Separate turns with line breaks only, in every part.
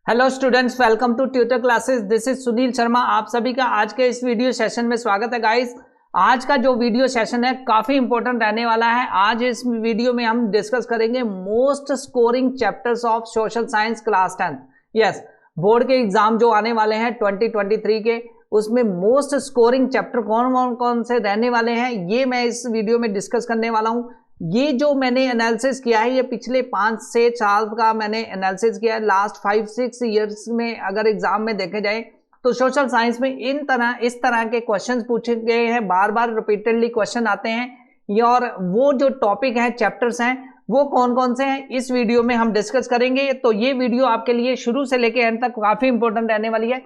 Hello students, welcome to tutor classes. This is Sunil Sharma. आप सभी का आज के इस वीडियो सेशन में स्वागत है गाइस। आज का जो वीडियो सेशन है काफी इंपॉर्टेंट रहने वाला है। आज इस वीडियो में हम डिस्कस करेंगे most scoring chapters of social science class 10। Yes, board के एग्जाम जो आने वाले हैं 2023 के, उसमें मोस्ट स्कोरिंग चैप्टर कौन कौन से रहने वाले हैं ये मैं इस वीडियो में डिस्कस करने वाला हूं। ये जो मैंने एनालिसिस किया है ये पिछले 5 से 4 साल का मैंने एनालिसिस किया है। लास्ट 5-6 ईयर्स में अगर एग्जाम में देखे जाए तो सोशल साइंस में इस तरह के क्वेश्चंस पूछे गए हैं, बार बार रिपीटेडली क्वेश्चन आते हैं। और वो जो टॉपिक है, चैप्टर्स हैं, वो कौन कौन से हैं इस वीडियो में हम डिस्कस करेंगे। तो ये वीडियो आपके लिए शुरू से लेकर एंड तक काफी इंपॉर्टेंट रहने वाली है।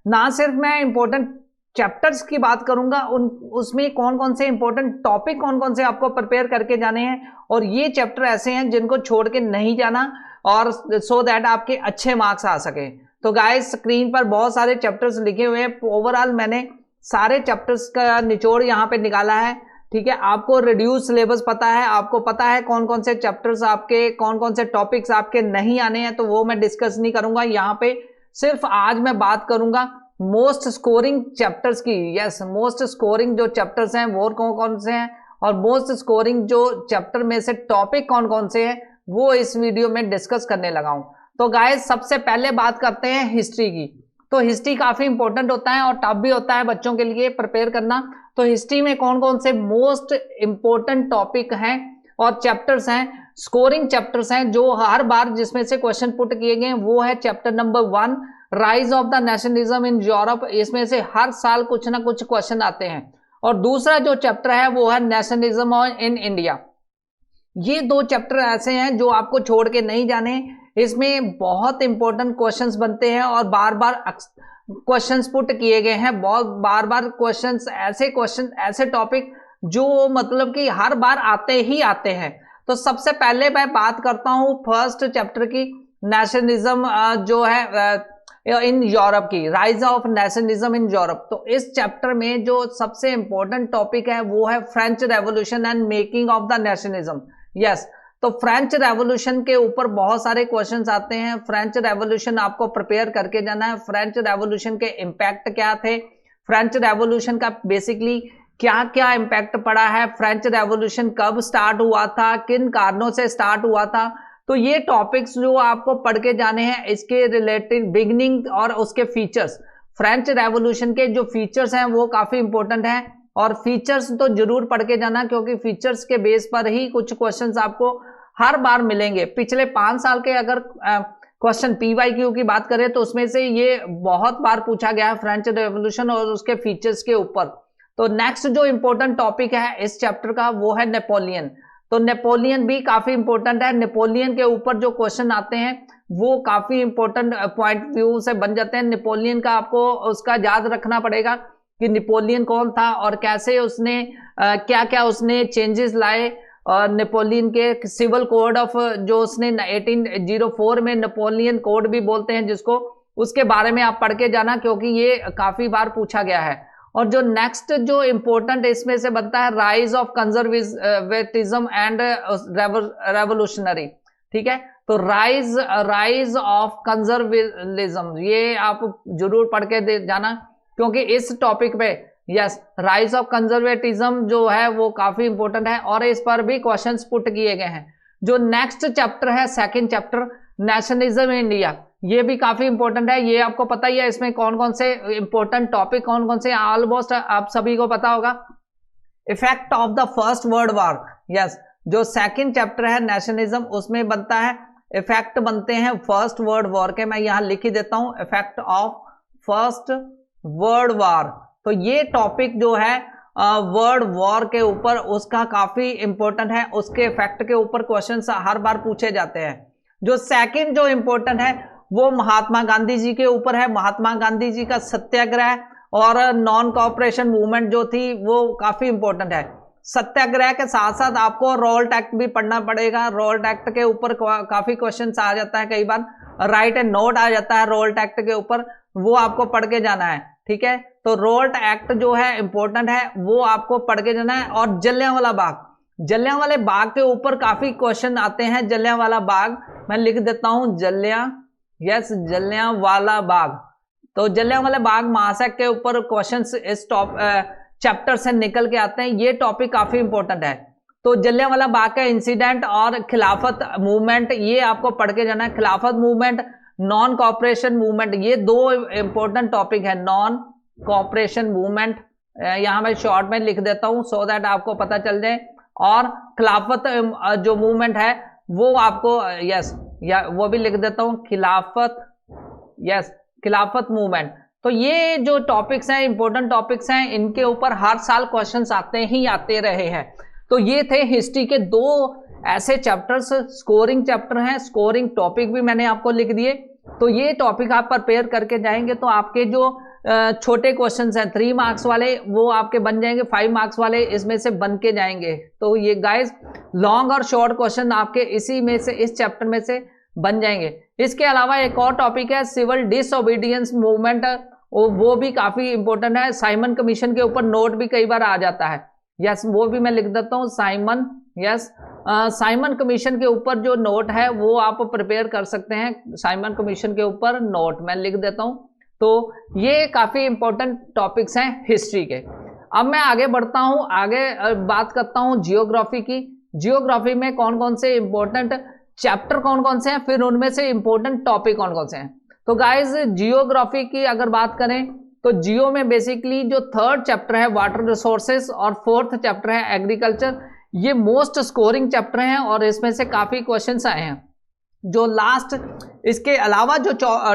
ना सिर्फ मैं इंपॉर्टेंट चैप्टर्स की बात करूंगा, उसमें कौन कौन से इंपॉर्टेंट टॉपिक कौन कौन से आपको प्रिपेयर करके जाने हैं, और ये चैप्टर ऐसे हैं जिनको छोड़ के नहीं जाना, और सो दैट आपके अच्छे मार्क्स आ सके। तो गाइस, स्क्रीन पर बहुत सारे चैप्टर्स लिखे हुए हैं। ओवरऑल मैंने सारे चैप्टर्स का निचोड़ यहाँ पे निकाला है। ठीक है, आपको रिड्यूस सिलेबस पता है, आपको पता है कौन कौन से चैप्टर्स आपके, कौन कौन से टॉपिक्स आपके नहीं आने हैं, तो वो मैं डिस्कस नहीं करूंगा यहाँ पे। सिर्फ आज मैं बात करूंगा मोस्ट स्कोरिंग चैप्टर्स की। यस, मोस्ट स्कोरिंग जो चैप्टर्स हैं वो कौन कौन से हैं, और मोस्ट स्कोरिंग जो चैप्टर में से टॉपिक कौन कौन से हैं वो इस वीडियो में डिस्कस करने लगा हूं। तो गाइस, सबसे पहले बात करते हैं हिस्ट्री की। तो हिस्ट्री काफी इंपॉर्टेंट होता है और टफ भी होता है बच्चों के लिए प्रिपेयर करना। तो हिस्ट्री में कौन कौन से मोस्ट इंपॉर्टेंट टॉपिक हैं और चैप्टर्स हैं, स्कोरिंग चैप्टर्स हैं, जो हर बार जिसमें से क्वेश्चन पुट किए गए, वो है chapter number 1, rise of the nationalism in Europe. इसमें से हर साल कुछ ना कुछ क्वेश्चन आते हैं। और दूसरा जो चैप्टर है वो है नेशनलिज्म इन इंडिया। ये दो चैप्टर ऐसे हैं जो आपको छोड़ के नहीं जाने। इसमें बहुत इंपॉर्टेंट क्वेश्चंस बनते हैं और बार बार क्वेश्चंस पुट किए गए हैं। बहुत बार बार क्वेश्चन ऐसे टॉपिक जो मतलब कि हर बार आते ही आते हैं। तो सबसे पहले मैं बात करता हूं फर्स्ट चैप्टर की, नेशनलिज्म जो है इन यूरोप की, rise of nationalism in Europe. तो इस चैप्टर में जो सबसे इंपॉर्टेंट टॉपिक है वो है French revolution and making of the nationalism. Yes, तो फ्रेंच रेवोल्यूशन के ऊपर बहुत सारे क्वेश्चंस आते हैं। फ्रेंच रेवोल्यूशन आपको प्रिपेयर करके जाना है। फ्रेंच रेवोल्यूशन के इंपैक्ट क्या थे, फ्रेंच रेवोल्यूशन का बेसिकली क्या क्या इंपैक्ट पड़ा है, फ्रेंच रेवोल्यूशन कब स्टार्ट हुआ था, किन कारणों से स्टार्ट हुआ था। तो ये टॉपिक्स जो आपको पढ़ के जाने हैं, इसके रिलेटेड बिगिनिंग और उसके फीचर्स, फ्रेंच रेवोल्यूशन के जो फीचर्स हैं वो काफी इंपॉर्टेंट हैं। और फीचर्स तो जरूर पढ़ के जाना, क्योंकि फीचर्स के बेस पर ही कुछ क्वेश्चंस आपको हर बार मिलेंगे। पिछले 5 साल के अगर क्वेश्चन PYQ की बात करें तो उसमें से ये बहुत बार पूछा गया है, फ्रेंच रेवोल्यूशन और उसके फीचर्स के ऊपर। तो नेक्स्ट जो इंपॉर्टेंट टॉपिक है इस चैप्टर का वो है नेपोलियन। तो नेपोलियन भी काफी इंपॉर्टेंट है। नेपोलियन के ऊपर जो क्वेश्चन आते हैं वो काफी इंपॉर्टेंट पॉइंट व्यू से बन जाते हैं। नेपोलियन का आपको उसका याद रखना पड़ेगा कि नेपोलियन कौन था और कैसे उसने क्या क्या उसने चेंजेस लाए। और नेपोलियन के सिविल कोड ऑफ जो उसने 1804 में नेपोलियन कोड भी बोलते हैं जिसको, उसके बारे में आप पढ़ के जाना, क्योंकि ये काफी बार पूछा गया है। और जो नेक्स्ट जो इंपॉर्टेंट इसमें से बनता है, rise of conservatism and revolutionary. ठीक है, तो राइज ऑफ कंजर्वेटिज्म ये आप जरूर पढ़ के जाना, क्योंकि इस टॉपिक पे यस, राइज ऑफ कंजर्वेटिज्म जो है वो काफी इंपॉर्टेंट है और इस पर भी क्वेश्चंस पुट किए गए हैं। जो नेक्स्ट चैप्टर है, second chapter, nationalism in India, ये भी काफी इंपॉर्टेंट है। ये आपको पता ही है इसमें कौन कौन से इंपॉर्टेंट टॉपिक कौन कौन से, ऑलमोस्ट आप सभी को पता होगा। Effect of the first world war. Yes, जो सेकंड चैप्टर है नेशनलिज्म, उसमें बनता है इफेक्ट बनते हैं फर्स्ट वर्ल्ड वॉर के। मैं यहां लिख ही देता हूं, effect of first world war. तो ये टॉपिक जो है वर्ल्ड वॉर के ऊपर, उसका काफी इंपॉर्टेंट है। उसके इफेक्ट के ऊपर क्वेश्चन हर बार पूछे जाते हैं। जो सेकंड जो इंपॉर्टेंट है वो महात्मा गांधी जी के ऊपर है। महात्मा गांधी जी का सत्याग्रह और नॉन कोऑपरेशन मूवमेंट जो थी वो काफी इंपॉर्टेंट है। सत्याग्रह के साथ साथ आपको रोल्ट एक्ट भी पढ़ना पड़ेगा। रोल्ट एक्ट के ऊपर काफी क्वेश्चन आ जाता है, कई बार राइट एंड नोट आ जाता है रोल्ट एक्ट के ऊपर, वो आपको पढ़ के जाना है। ठीक है, तो रोल्ट एक्ट जो है इंपॉर्टेंट है, वो आपको पढ़ के जाना है। और जलियांवाला बाग, जलियांवाले बाग के ऊपर काफी क्वेश्चन आते हैं। जलियांवाला बाग मैं लिख देता हूं, जलियांवाला यस, जलियांवाला बाग। तो जलियांवाला बाग महासक के ऊपर क्वेश्चंस इस चैप्टर से निकल के आते हैं। ये टॉपिक काफी इंपॉर्टेंट है। तो जलियांवाला बाग का इंसिडेंट और खिलाफत मूवमेंट, ये आपको पढ़ के जाना है। खिलाफत मूवमेंट, नॉन कॉपरेशन मूवमेंट, ये दो इंपॉर्टेंट टॉपिक है। नॉन कॉपरेशन मूवमेंट यहां मैं शॉर्ट में लिख देता हूं सो दैट आपको पता चल जाए। और खिलाफत जो मूवमेंट है वो आपको यस, या वो भी लिख देता हूं, खिलाफत, यस, खिलाफत मूवमेंट। तो ये जो टॉपिक्स हैं, इंपॉर्टेंट टॉपिक्स हैं, इनके ऊपर हर साल क्वेश्चंस आते ही आते रहे हैं। तो ये थे हिस्ट्री के दो ऐसे चैप्टर्स, स्कोरिंग चैप्टर हैं। स्कोरिंग टॉपिक भी मैंने आपको लिख दिए। तो ये टॉपिक आप प्रिपेयर करके जाएंगे तो आपके जो छोटे क्वेश्चंस हैं 3 मार्क्स वाले, वो आपके बन जाएंगे 5 मार्क्स वाले, इसमें से बन के जाएंगे। तो ये गाइस लॉन्ग और शॉर्ट क्वेश्चन आपके इसी में से, इस चैप्टर में से बन जाएंगे। इसके अलावा एक और टॉपिक है सिविल डिसओबीडियंस मूवमेंट, वो भी काफी इंपॉर्टेंट है। साइमन कमीशन के ऊपर नोट भी कई बार आ जाता है। यस, वो भी मैं लिख देता हूं, साइमन, यस, साइमन कमीशन के ऊपर जो नोट है वो आप प्रिपेयर कर सकते हैं। साइमन कमीशन के ऊपर नोट मैं लिख देता हूं। तो ये काफी इंपॉर्टेंट टॉपिक्स हैं हिस्ट्री के। अब मैं आगे बढ़ता हूं, आगे बात करता हूं जियोग्राफी की। जियोग्राफी में कौन कौन से इंपॉर्टेंट चैप्टर कौन कौन से हैं, फिर उनमें से इंपॉर्टेंट टॉपिक कौन कौन से हैं। तो गाइस जियोग्राफी की अगर बात करें तो जियो में बेसिकली जो 3rd चैप्टर है वाटर रिसोर्सेस और 4th चैप्टर है एग्रीकल्चर, ये मोस्ट स्कोरिंग चैप्टर हैं और इसमें से काफी क्वेश्चंस आए हैं। जो लास्ट इसके अलावा जो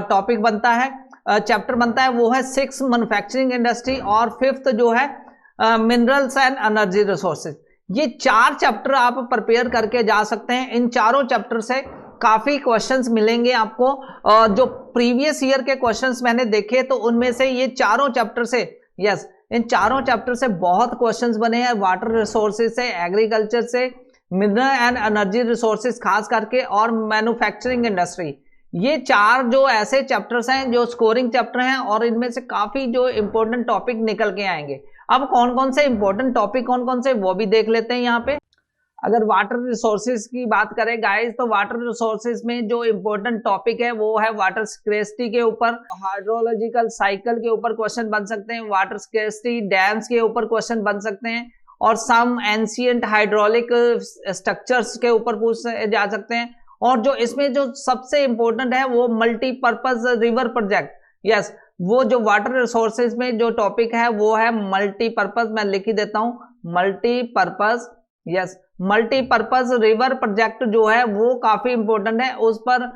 टॉपिक बनता है, चैप्टर बनता है, वो है 6 मैन्युफैक्चरिंग इंडस्ट्री और 5th जो है मिनरल्स एंड एनर्जी रिसोर्सेज। ये 4 चैप्टर आप प्रिपेयर करके जा सकते हैं। इन चारों चैप्टर से काफी क्वेश्चंस मिलेंगे आपको। जो प्रीवियस ईयर के क्वेश्चंस मैंने देखे तो उनमें से ये चारों चैप्टर से, यस, इन चारों चैप्टर से बहुत क्वेश्चंस बने हैं। वाटर रिसोर्सेज से, एग्रीकल्चर से, मिनरल एंड एनर्जी रिसोर्सेज खास करके, और मैन्युफैक्चरिंग इंडस्ट्री। ये 4 जो ऐसे चैप्टर्स हैं जो स्कोरिंग चैप्टर हैं और इनमें से काफी जो इंपॉर्टेंट टॉपिक निकल के आएंगे। अब कौन कौन से इंपॉर्टेंट टॉपिक कौन कौन से वो भी देख लेते हैं यहाँ पे। अगर वाटर रिसोर्सेज की बात करें गाइस, तो वाटर रिसोर्सेज में जो इंपॉर्टेंट टॉपिक है वो है वाटर स्कैर्सिटी के ऊपर, हाइड्रोलॉजिकल साइकिल के ऊपर क्वेश्चन बन सकते हैं, वाटर स्कैर्सिटी, डैम्स के ऊपर क्वेश्चन बन सकते हैं, और सम एंशिएंट हाइड्रोलिक स्ट्रक्चर्स के ऊपर पूछ जा सकते हैं। और जो इसमें जो सबसे इंपॉर्टेंट है वो मल्टीपर्पज रिवर प्रोजेक्ट। यस, वो जो वाटर रिसोर्सेज में जो टॉपिक है वो है मल्टीपर्पज, मैं लिख ही देता हूं, multipurpose. Yes, multipurpose river project जो है वो काफी इंपॉर्टेंट है। उस पर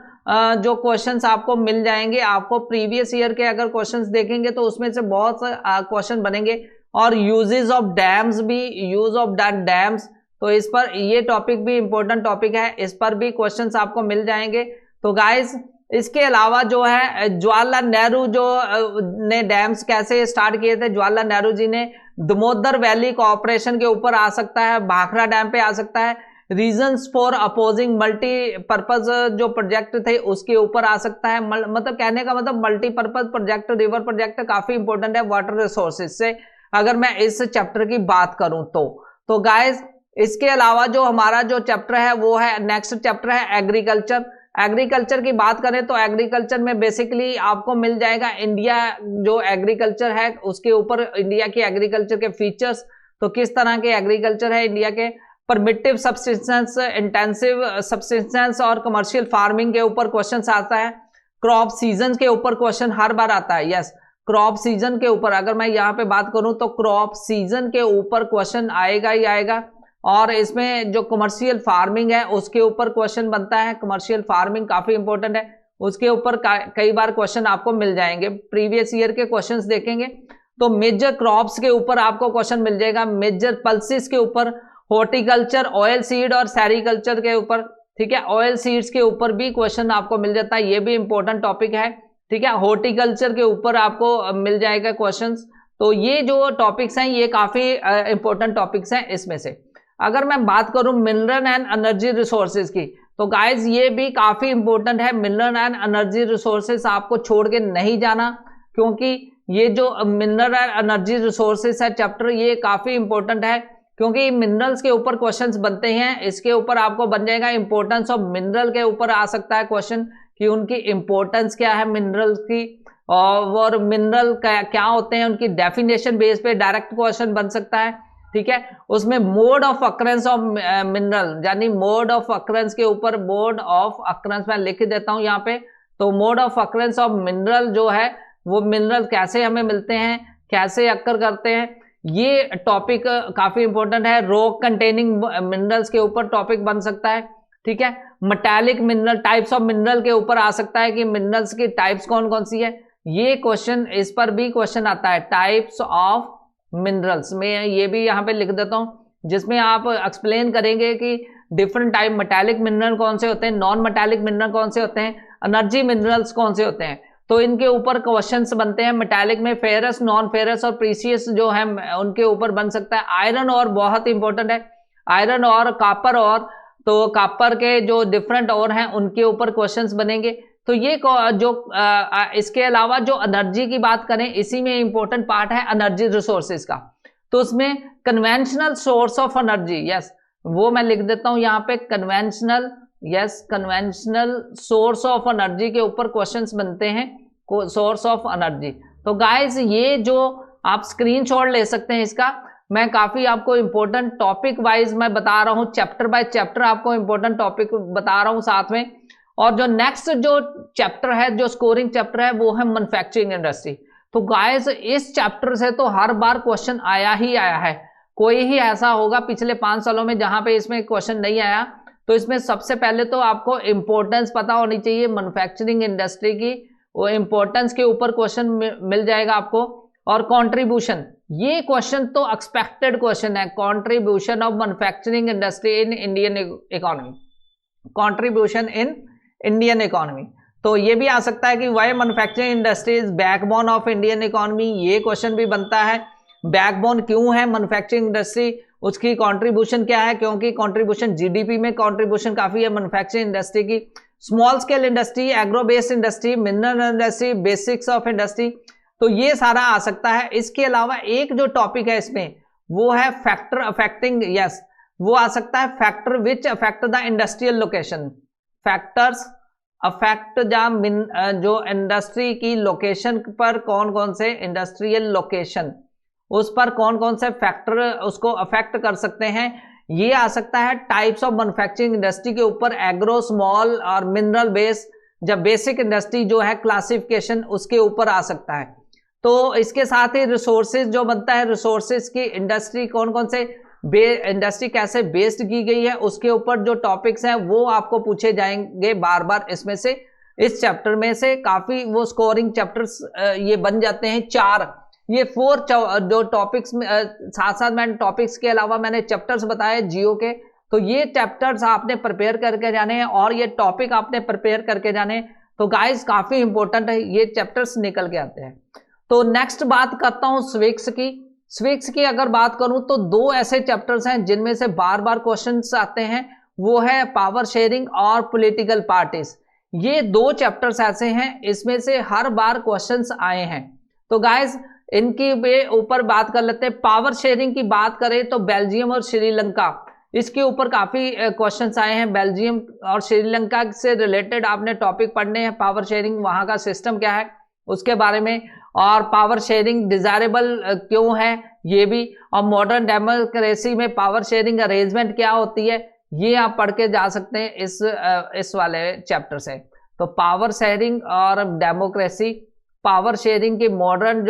जो क्वेश्चंस आपको मिल जाएंगे, आपको प्रीवियस ईयर के अगर क्वेश्चंस देखेंगे तो उसमें से बहुत से क्वेश्चन बनेंगे। और यूजेस ऑफ डैम्स भी, यूज ऑफ डैम्स, तो इस पर ये टॉपिक भी इंपॉर्टेंट टॉपिक है, इस पर भी क्वेश्चंस आपको मिल जाएंगे। तो गाइस इसके अलावा जो है जवाहरलाल नेहरू जो ने डैम्स कैसे स्टार्ट किए थे, जवाहरलाल नेहरू जी ने दामोदर वैली कॉर्पोरेशन के ऊपर आ सकता है, भाखड़ा डैम पे आ सकता है, रीजंस फॉर अपोजिंग मल्टीपर्पज जो प्रोजेक्ट थे उसके ऊपर आ सकता है। मतलब कहने का मतलब मल्टीपर्पज प्रोजेक्ट, रिवर प्रोजेक्ट काफी इंपॉर्टेंट है वाटर रिसोर्सेज से, अगर मैं इस चैप्टर की बात करूं तो गाइस इसके अलावा जो हमारा जो चैप्टर है वो है, नेक्स्ट चैप्टर है एग्रीकल्चर। एग्रीकल्चर की बात करें तो एग्रीकल्चर में बेसिकली आपको मिल जाएगा इंडिया जो एग्रीकल्चर है उसके ऊपर, इंडिया की एग्रीकल्चर के फीचर्स, तो किस तरह के एग्रीकल्चर है इंडिया के, परमिटिव सब्सिस्टेंस, इंटेंसिव सब्सिस्टेंस और कमर्शियल फार्मिंग के ऊपर क्वेश्चन आता है। क्रॉप सीजन के ऊपर क्वेश्चन हर बार आता है। यस, क्रॉप सीजन के ऊपर अगर मैं यहाँ पे बात करूं तो क्रॉप सीजन के ऊपर क्वेश्चन आएगा ही आएगा। और इसमें जो कमर्शियल फार्मिंग है उसके ऊपर क्वेश्चन बनता है, कमर्शियल फार्मिंग काफी इंपॉर्टेंट है, उसके ऊपर कई बार क्वेश्चन आपको मिल जाएंगे। प्रीवियस ईयर के क्वेश्चंस देखेंगे तो मेजर क्रॉप्स के ऊपर आपको क्वेश्चन मिल जाएगा, मेजर पल्सेस के ऊपर, हॉर्टिकल्चर, ऑयल सीड और सेरिकल्चर के ऊपर, ठीक है, ऑयल सीड्स के ऊपर भी क्वेश्चन आपको मिल जाता है, ये भी इंपॉर्टेंट टॉपिक है, ठीक है। हॉर्टिकल्चर के ऊपर आपको मिल जाएगा क्वेश्चंस। तो ये जो टॉपिक्स हैं ये काफी इंपॉर्टेंट टॉपिक्स हैं इसमें से। अगर मैं बात करूं मिनरल एंड एनर्जी रिसोर्सेज की, तो गाइस ये भी काफी इंपॉर्टेंट है। मिनरल एंड एनर्जी रिसोर्सेज आपको छोड़ के नहीं जाना, क्योंकि ये जो मिनरल एंड एनर्जी रिसोर्सेज है चैप्टर, ये काफी इंपॉर्टेंट है, क्योंकि मिनरल्स के ऊपर क्वेश्चंस बनते हैं। इसके ऊपर आपको बन जाएगा इंपॉर्टेंस ऑफ मिनरल के ऊपर आ सकता है क्वेश्चन, कि उनकी इंपॉर्टेंस क्या है मिनरल्स की, और मिनरल क्या होते हैं, उनकी डेफिनेशन बेस पे डायरेक्ट क्वेश्चन बन सकता है। ठीक है, उसमें mode of occurrence of mineral, यानी मोड ऑफ अकरेंस के ऊपर, मोड ऑफ अकरेंस मैं लिख देता हूं यहाँ पे। तो mode of occurrence of mineral जो है, वो मिनरल कैसे हमें मिलते हैं, कैसे अक्कर करते हैं, ये टॉपिक काफी इंपॉर्टेंट है। रॉक कंटेनिंग मिनरल्स के ऊपर टॉपिक बन सकता है। ठीक है, metallic mineral, types of mineral के ऊपर आ सकता है कि मिनरल्स की टाइप्स कौन कौन सी है, ये क्वेश्चन, इस पर भी क्वेश्चन आता है। टाइप्स ऑफ मिनरल्स में ये भी यहाँ पे लिख देता हूँ, जिसमें आप एक्सप्लेन करेंगे कि डिफरेंट टाइप मेटालिक मिनरल कौन से होते हैं, नॉन मेटालिक मिनरल कौन से होते हैं, एनर्जी मिनरल्स कौन से होते हैं। तो इनके ऊपर क्वेश्चंस बनते हैं। मेटालिक में फेरस, नॉन फेरस और प्रीसियस जो है उनके ऊपर बन सकता है। आयरन और बहुत इंपॉर्टेंट है, आयरन और कॉपर और, तो कॉपर के जो डिफरेंट और हैं उनके ऊपर क्वेश्चंस बनेंगे। तो ये जो इसके अलावा जो एनर्जी की बात करें, इसी में इंपॉर्टेंट पार्ट है एनर्जी रिसोर्सेज का। तो उसमें conventional source of energy, yes, वो मैं लिख देता हूं यहाँ पे, conventional, yes, conventional source of energy के ऊपर क्वेश्चंस बनते हैं, सोर्स ऑफ एनर्जी। तो गाइस ये जो आप स्क्रीनशॉट ले सकते हैं इसका, मैं काफी आपको इंपॉर्टेंट टॉपिक वाइज मैं बता रहा हूं, चैप्टर बाय चैप्टर आपको इंपॉर्टेंट टॉपिक बता रहा हूं साथ में। और जो नेक्स्ट जो चैप्टर है, जो स्कोरिंग चैप्टर है, वो है मैन्युफैक्चरिंग इंडस्ट्री। तो गाइस इस चैप्टर से तो हर बार क्वेश्चन आया ही आया है, कोई ही ऐसा होगा पिछले 5 सालों में जहां पे इसमें क्वेश्चन नहीं आया। तो इसमें सबसे पहले तो आपको इंपॉर्टेंस पता होनी चाहिए मैन्युफैक्चरिंग इंडस्ट्री की, वो इंपॉर्टेंस के ऊपर क्वेश्चन मिल जाएगा आपको। और कंट्रीब्यूशन, ये क्वेश्चन तो एक्सपेक्टेड क्वेश्चन है, contribution of manufacturing industry in Indian economy, contribution in Indian economy. तो ये भी आ सकता है कि why manufacturing industry is backbone of Indian economy, ये क्वेश्चन भी बनता है। बैकबोन क्यों है मैन्युफैक्चरिंग इंडस्ट्री, उसकी कंट्रीब्यूशन क्या है, क्योंकि कंट्रीब्यूशन जीडीपी में कंट्रीब्यूशन काफी है मैन्युफैक्चरिंग इंडस्ट्री की। Small scale industry, agro based industry, mineral industry, basics of industry, तो ये सारा आ सकता है। इसके अलावा एक जो टॉपिक है इसमें, वो है फैक्टर अफेक्टिंग, यस, वो आ सकता है factor which affect the industrial location, factors affect जो इंडस्ट्री की लोकेशन पर कौन कौन से इंडस्ट्रियल लोकेशन, उस पर कौन कौन से फैक्टर उसको अफेक्ट कर सकते हैं, ये आ सकता है। टाइप्स ऑफ मैन्युफैक्चरिंग इंडस्ट्री के ऊपर एग्रो, स्मॉल और मिनरल बेस, जब बेसिक इंडस्ट्री जो है क्लासिफिकेशन, उसके ऊपर आ सकता है। तो इसके साथ ही रिसोर्सेज जो बनता है, रिसोर्सेज की इंडस्ट्री कौन कौन से इंडस्ट्री कैसे बेस्ड की गई है, उसके ऊपर जो टॉपिक्स हैं वो आपको पूछे जाएंगे बार बार। इसमें से, इस चैप्टर में से काफी वो स्कोरिंग चैप्टर्स ये बन जाते हैं 4, ये 4 जो टॉपिक्स में, साथ साथ मैंने टॉपिक्स के अलावा मैंने चैप्टर्स बताए जियो के। तो ये चैप्टर्स आपने प्रिपेयर करके जाने हैं और ये टॉपिक आपने प्रिपेयर करके जाने। तो गाइस काफी इंपॉर्टेंट है, ये चैप्टर्स निकल के आते हैं। तो नेक्स्ट बात करता हूं स्विक्स की। स्विक्स की अगर बात करूं तो 2 ऐसे चैप्टर्स हैं जिनमें से बार बार क्वेश्चंस आते हैं, वो है पावर शेयरिंग और पॉलिटिकल पार्टीज। ये 2 चैप्टर्स ऐसे हैं, इसमें से हर बार क्वेश्चंस आए हैं। तो गाइस इनकी ऊपर बात कर लेते हैं। पावर शेयरिंग की बात करें तो बेल्जियम और श्रीलंका, इसके ऊपर काफी क्वेश्चंस आए हैं। बेल्जियम और श्रीलंका से रिलेटेड आपने टॉपिक पढ़ने हैं, पावर शेयरिंग वहां का सिस्टम क्या है उसके बारे में, और पावर शेयरिंग डिजायरेबल क्यों है ये भी, और मॉडर्न डेमोक्रेसी में पावर शेयरिंग अरेंजमेंट क्या होती है, ये आप पढ़ के जा सकते हैं इस वाले चैप्टर से। तो पावर शेयरिंग और डेमोक्रेसी, पावर शेयरिंग के मॉडर्न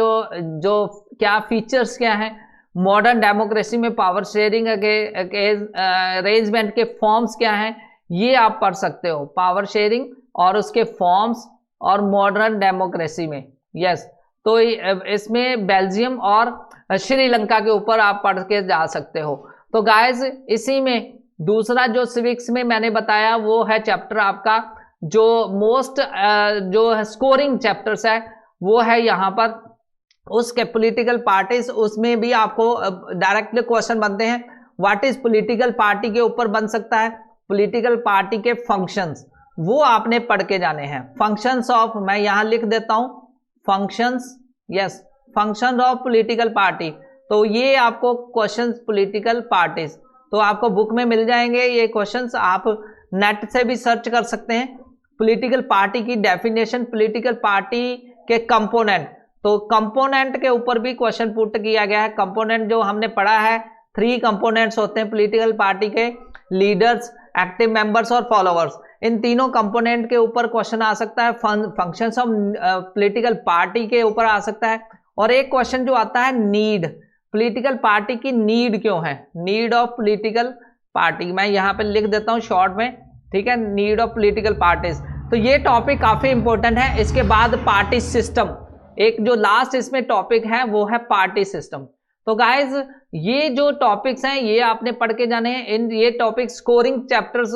जो क्या फीचर्स क्या हैं, मॉडर्न डेमोक्रेसी में पावर शेयरिंग के अरेंजमेंट के फॉर्म्स क्या हैं, ये आप पढ़ सकते हो। पावर शेयरिंग और उसके फॉर्म्स और मॉडर्न डेमोक्रेसी में, यस। तो इसमें बेल्जियम और श्रीलंका के ऊपर आप पढ़ के जा सकते हो। तो गाइस इसी में दूसरा जो सिविक्स में मैंने बताया वो है चैप्टर आपका जो मोस्ट जो स्कोरिंग चैप्टर्स है, वो है यहाँ पर उसके पॉलिटिकल पार्टीज। उसमें भी आपको डायरेक्टली क्वेश्चन बनते हैं। व्हाट इज पॉलिटिकल पार्टी के ऊपर बन सकता है, पॉलिटिकल पार्टी के फंक्शंस, वो आपने पढ़ के जाने हैं। फंक्शंस ऑफ, मैं यहां लिख देता हूं functions, yes, function of political party. तो ये आपको क्वेश्चंस पॉलिटिकल पार्टीज, तो आपको बुक में मिल जाएंगे ये क्वेश्चंस, आप नेट से भी सर्च कर सकते हैं। पॉलिटिकल पार्टी की डेफिनेशन, पॉलिटिकल पार्टी के कंपोनेंट, तो कंपोनेंट के ऊपर भी क्वेश्चन पुट किया गया है। कंपोनेंट जो हमने पढ़ा है, 3 कंपोनेंट्स होते हैं पॉलिटिकल पार्टी के, लीडर्स, एक्टिव मेंबर्स और फॉलोअर्स। इन तीनों कंपोनेंट के ऊपर क्वेश्चन आ सकता है। फंक्शंस ऑफ पॉलिटिकल पार्टी के ऊपर आ सकता है। और एक क्वेश्चन जो आता है नीड, पॉलिटिकल पार्टी की नीड क्यों है, नीड ऑफ पॉलिटिकल पार्टी, मैं यहाँ पे लिख देता हूँ शॉर्ट में, ठीक है, नीड ऑफ पॉलिटिकल पार्टीज। तो ये टॉपिक काफी इंपॉर्टेंट है। इसके बाद पार्टी सिस्टम, एक जो लास्ट इसमें टॉपिक है वो है पार्टी सिस्टम। तो गाइज ये जो टॉपिक्स हैं ये आपने पढ़ के जाने हैं। इन ये टॉपिक स्कोरिंग चैप्टर्स,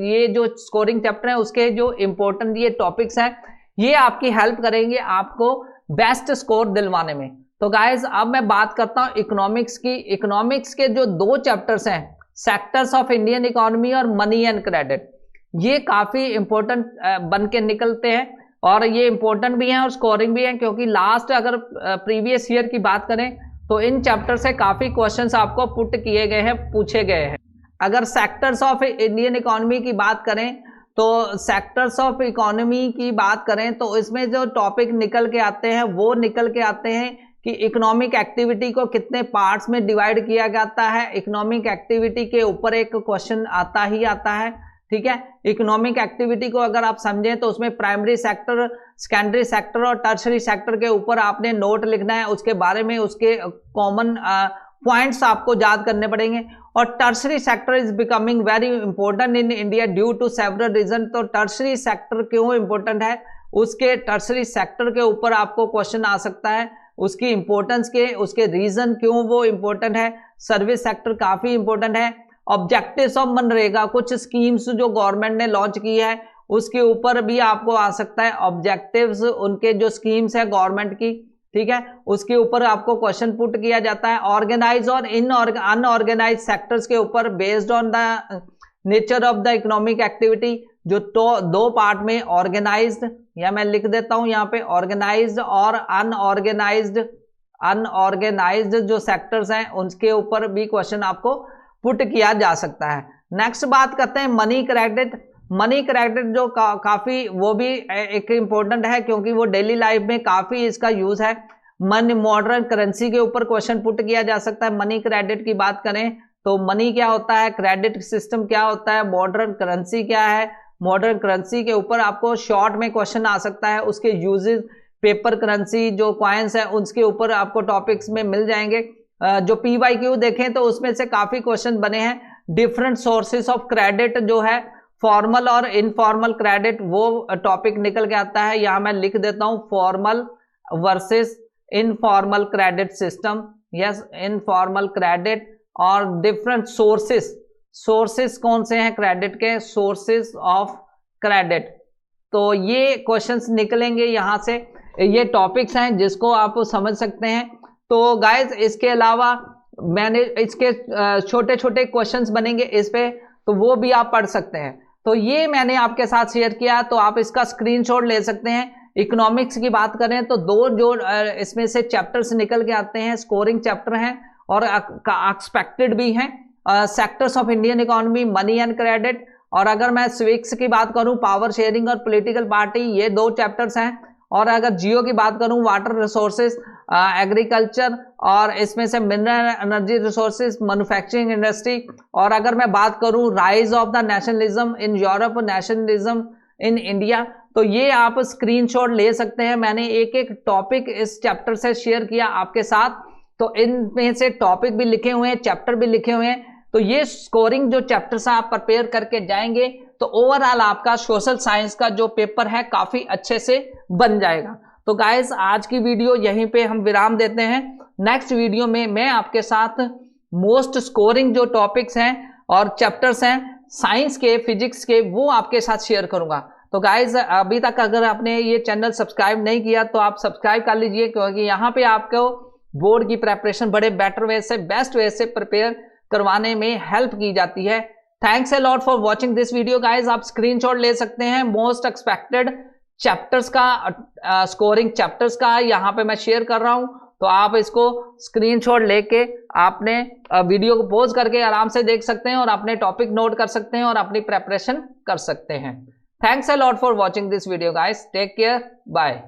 ये जो स्कोरिंग चैप्टर है उसके जो इंपॉर्टेंट ये टॉपिक्स हैं ये आपकी हेल्प करेंगे आपको बेस्ट स्कोर दिलवाने में। तो गाइज अब मैं बात करता हूं इकोनॉमिक्स की। इकोनॉमिक्स के जो 2 चैप्टर्स हैं, सेक्टर्स ऑफ इंडियन इकोनॉमी और मनी एंड क्रेडिट, ये काफी इंपॉर्टेंट बन के निकलते हैं और ये इंपॉर्टेंट भी हैं और स्कोरिंग भी हैं, क्योंकि लास्ट अगर प्रीवियस ईयर की बात करें तो इन चैप्टर से काफी क्वेश्चंस आपको पुट किए गए हैं, पूछे गए हैं। अगर सेक्टर्स ऑफ इंडियन इकोनॉमी की बात करें तो सेक्टर्स ऑफ इकोनॉमी की बात करें तो इसमें जो टॉपिक निकल के आते हैं वो निकल के आते हैं कि इकोनॉमिक एक्टिविटी को कितने पार्ट्स में डिवाइड किया जाता है। इकोनॉमिक एक्टिविटी के ऊपर एक क्वेश्चन आता ही आता है, ठीक है। इकोनॉमिक एक्टिविटी को अगर आप समझें तो उसमें प्राइमरी सेक्टर, सेकेंडरी सेक्टर और टर्शरी सेक्टर के ऊपर आपने नोट लिखना है, उसके बारे में उसके कॉमन पॉइंट्स आपको याद करने पड़ेंगे। और tertiary sector is becoming very important in India due to several reason. तो टर्शरी सेक्टर क्यों इंपॉर्टेंट है, उसके टर्शरी सेक्टर के ऊपर आपको क्वेश्चन आ सकता है, उसकी इंपॉर्टेंस के, उसके रीजन क्यों वो इंपॉर्टेंट है। सर्विस सेक्टर काफी इंपॉर्टेंट है। ऑब्जेक्टिव्स ऑफ मनरेगा, कुछ स्कीम्स जो गवर्नमेंट ने लॉन्च की है उसके ऊपर भी आपको आ सकता है। ऑब्जेक्टिव्स, उनके जो स्कीम्स है गवर्नमेंट की, ठीक है, उसके ऊपर आपको क्वेश्चन पुट किया जाता है। ऑर्गेनाइज और अनऑर्गेनाइज सेक्टर्स के ऊपर based on the nature of the economic activity, जो तो 2 पार्ट में ऑर्गेनाइज्ड, या मैं लिख देता हूं यहाँ पे ऑर्गेनाइज्ड और अनऑर्गेनाइज्ड जो सेक्टर्स हैं उनके ऊपर भी क्वेश्चन आपको पुट किया जा सकता है। नेक्स्ट बात करते हैं मनी क्रेडिट। मनी क्रेडिट जो काफी वो भी एक इंपॉर्टेंट है क्योंकि वो डेली लाइफ में काफी इसका यूज है। मनी मॉडर्न करेंसी के ऊपर क्वेश्चन पुट किया जा सकता है। मनी क्रेडिट की बात करें तो मनी क्या होता है, क्रेडिट सिस्टम क्या होता है, मॉडर्न करेंसी क्या है। मॉडर्न करेंसी के ऊपर आपको शॉर्ट में क्वेश्चन आ सकता है, उसके यूजेस, पेपर करेंसी जो कॉइन्स है उसके ऊपर आपको टॉपिक्स में मिल जाएंगे। जो PYQ देखें तो उसमें से काफी क्वेश्चन बने हैं। डिफरेंट सोर्सेस ऑफ क्रेडिट जो है, फॉर्मल और इनफॉर्मल क्रेडिट, वो टॉपिक निकल के आता है। यहां मैं लिख देता हूं formal versus informal credit system, yes, informal credit और डिफरेंट सोर्सेस कौन से हैं क्रेडिट के, सोर्सेस ऑफ क्रेडिट। तो ये क्वेश्चंस निकलेंगे यहां से, ये टॉपिक्स हैं जिसको आप समझ सकते हैं। तो गाइज इसके अलावा मैंने इसके छोटे छोटे क्वेश्चंस बनेंगे इस पे, तो वो भी आप पढ़ सकते हैं। तो ये मैंने आपके साथ शेयर किया, तो आप इसका स्क्रीनशॉट ले सकते हैं। इकोनॉमिक्स की बात करें तो 2 जो इसमें से चैप्टर्स निकल के आते हैं, स्कोरिंग चैप्टर हैं और एक्सपेक्टेड भी हैं। Sectors of Indian economy, money and credit. और अगर मैं सिविक्स की बात करूं, पावर शेयरिंग और पॉलिटिकल पार्टी, ये 2 चैप्टर्स हैं। और अगर जियो की बात करूं, वाटर रिसोर्सेज, एग्रीकल्चर और इसमें से mineral energy resources, manufacturing industry. और अगर मैं बात करूं rise of the nationalism in Europe, nationalism in India, तो ये आप स्क्रीनशॉट ले सकते हैं। मैंने एक टॉपिक इस चैप्टर से शेयर किया आपके साथ, तो इनमें से टॉपिक भी लिखे हुए हैं, चैप्टर भी लिखे हुए हैं। तो ये स्कोरिंग जो चैप्टर्स आप प्रिपेयर करके जाएंगे तो ओवरऑल आपका सोशल साइंस का जो पेपर है काफी अच्छे से बन जाएगा। तो गाइस आज की वीडियो यहीं पे हम विराम देते हैं। नेक्स्ट वीडियो में मैं आपके साथ मोस्ट स्कोरिंग जो टॉपिक्स हैं और चैप्टर्स हैं साइंस के, फिजिक्स के, वो आपके साथ शेयर करूंगा। तो गाइज अभी तक अगर आपने ये चैनल सब्सक्राइब नहीं किया तो आप सब्सक्राइब कर लीजिए, क्योंकि यहाँ पे आपको बोर्ड की प्रेपरेशन बड़े बेटर वे से, बेस्ट वे से प्रिपेयर करवाने में हेल्प की जाती है। Thanks a lot for watching this video guys. आप स्क्रीनशॉट ले सकते हैं मोस्ट एक्सपेक्टेड चैप्टर्स का, स्कोरिंग चैप्टर्स का यहाँ पे मैं शेयर कर रहा हूं। तो आप इसको स्क्रीनशॉट लेके आपने वीडियो को पॉज करके आराम से देख सकते हैं और अपने टॉपिक नोट कर सकते हैं और अपनी प्रेपरेशन कर सकते हैं। Thanks a lot for watching this video guys. Take care. Bye.